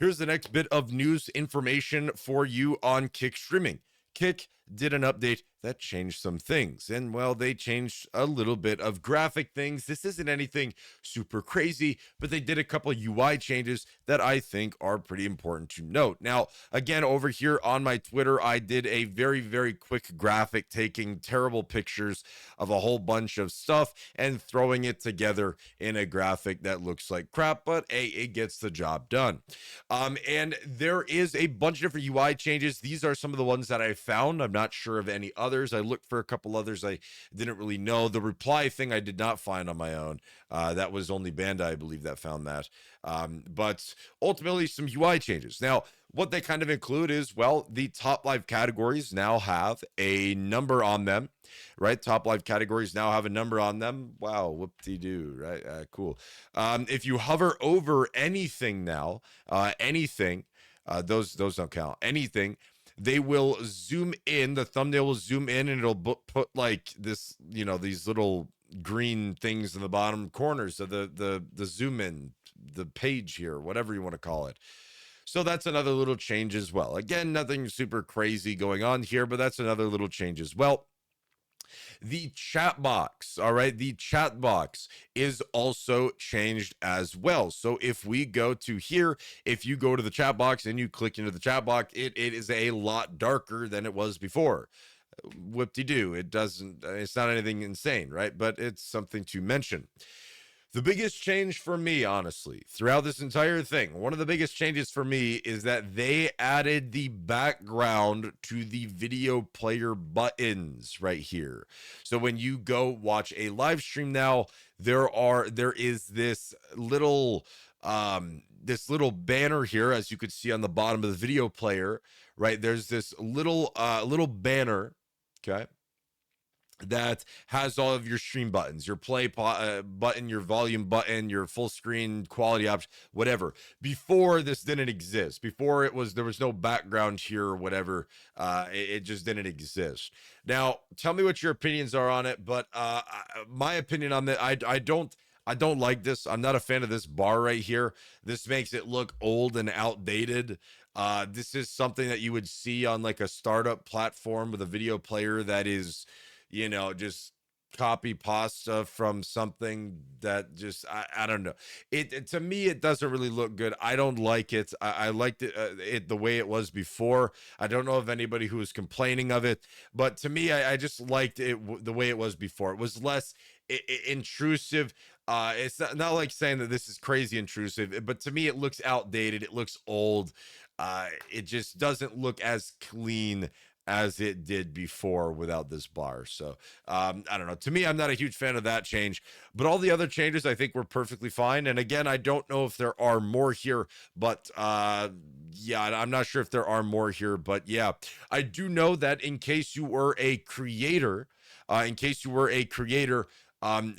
Here's the next bit of news information for you on Kick streaming. Kick did an update that changed some things, and well, they changed a little bit of graphic things. This isn't anything super crazy, but they did a couple UI changes that I think are pretty important to note. Now, again, over here on my Twitter, I did a very quick graphic taking terrible pictures of a whole bunch of stuff and throwing it together in a graphic that looks like crap, but hey, it gets the job done. And there is a bunch of different UI changes. These are some of the ones that I found. I'm not sure of any others. I looked for a couple others I didn't really know. The reply thing I did not find on my own. That was only Bandai, I believe, that found that. But ultimately, some UI changes. Now, what they kind of include is, well, the top live categories now have a number on them, right? Top live categories now have a number on them. Wow, whoop-de-doo, right? Cool. If you hover over anything now, those don't count. Anything, they will zoom in. The thumbnail will zoom in, and it'll put like this, these little green things in the bottom corners of the zoom in, the page here, whatever you want to call it. So that's another little change as well. Again, nothing super crazy going on here, but that's another little change as well. The chat box, all right, the chat box is also changed as well. So if we go to here, if you go to the chat box and you click into the chat box, it is a lot darker than it was before. Whoop-de-doo. It's not anything insane, right? But it's something to mention. The biggest change for me, honestly, throughout this entire thing, one of the biggest changes for me is that they added the background to the video player buttons right here. So when you go watch a live stream now, there is this little banner here, as you could see on the bottom of the video player, right? There's this little banner, okay, that has all of your stream buttons, your play button, your volume button, your full screen quality option, whatever. Before, this didn't exist. Before, there was no background here or whatever. It just didn't exist. Now, tell me what your opinions are on it, but my opinion on that, I don't like this. I'm not a fan of this bar right here. This makes it look old and outdated. This is something that you would see on like a startup platform with a video player that is, just copy pasta from something that just, I don't know. It to me, it doesn't really look good. I don't like it. I liked it the way it was before. I don't know of anybody who was complaining of it, but to me, I just liked it the way it was before. It was less intrusive. It's not like saying that this is crazy intrusive, but to me, it looks outdated. It looks old. It just doesn't look as clean as it did before without this bar. So I don't know. To me, I'm not a huge fan of that change, but all the other changes I think were perfectly fine. And again, I don't know if there are more here, but yeah, I'm not sure if there are more here, but yeah, I do know that in case you were a creator,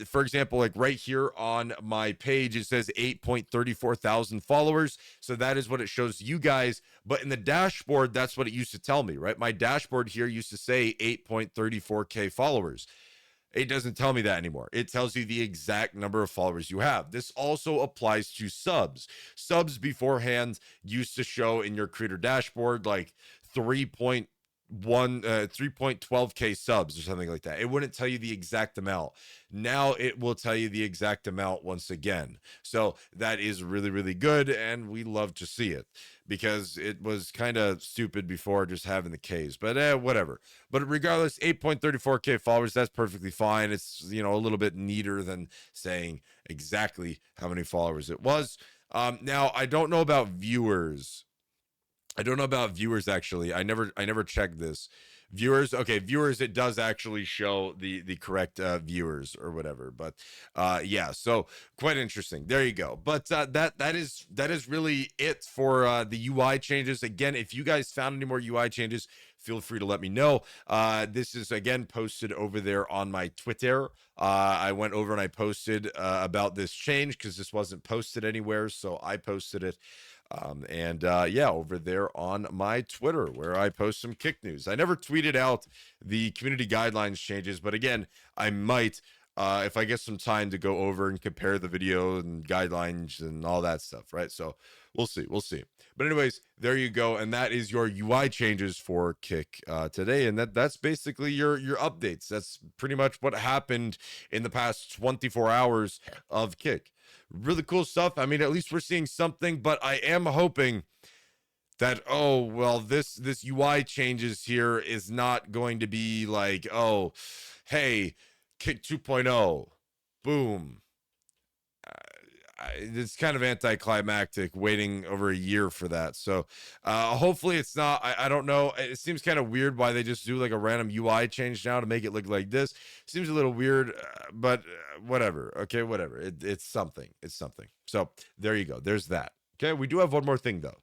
for example, like right here on my page, it says 8.34 thousand followers. So that is what it shows you guys. But in the dashboard, that's what it used to tell me, right? My dashboard here used to say 8.34K followers. It doesn't tell me that anymore. It tells you the exact number of followers you have. This also applies to subs. Subs beforehand used to show in your creator dashboard like 3.12K subs or something like that. It wouldn't tell you the exact amount. Now it will tell you the exact amount once again. So that is really good, and we love to see it because it was kind of stupid before just having the Ks, but whatever. But regardless, 8.34K followers, that's perfectly fine. It's, a little bit neater than saying exactly how many followers it was. Now, I don't know about viewers. Actually. I never checked this. Viewers, it does actually show the correct viewers or whatever. But yeah, so quite interesting. There you go. But that is really it for the UI changes. Again, if you guys found any more UI changes, feel free to let me know. This is again posted over there on my Twitter. I went over and I posted about this change because this wasn't posted anywhere, so I posted it. Yeah, over there on my Twitter where I post some Kick news. I never tweeted out the community guidelines changes, but again, I might. if I get some time to go over and compare the video and guidelines and all that stuff, right? So we'll see, we'll see. But anyways, there you go, and that is your UI changes for Kick today, and that's basically your updates. That's pretty much what happened in the past 24 hours of Kick. Really cool stuff. I mean, at least we're seeing something, but I am hoping that, oh well, this UI changes here is not going to be like, oh hey, Kick 2.0, boom. It's kind of anticlimactic waiting over a year for that. So hopefully it's not. I don't know. It seems kind of weird why they just do like a random UI change now to make it look like this. Seems a little weird, but whatever. Okay, whatever. It's something. It's something. So there you go. There's that. Okay, we do have one more thing though.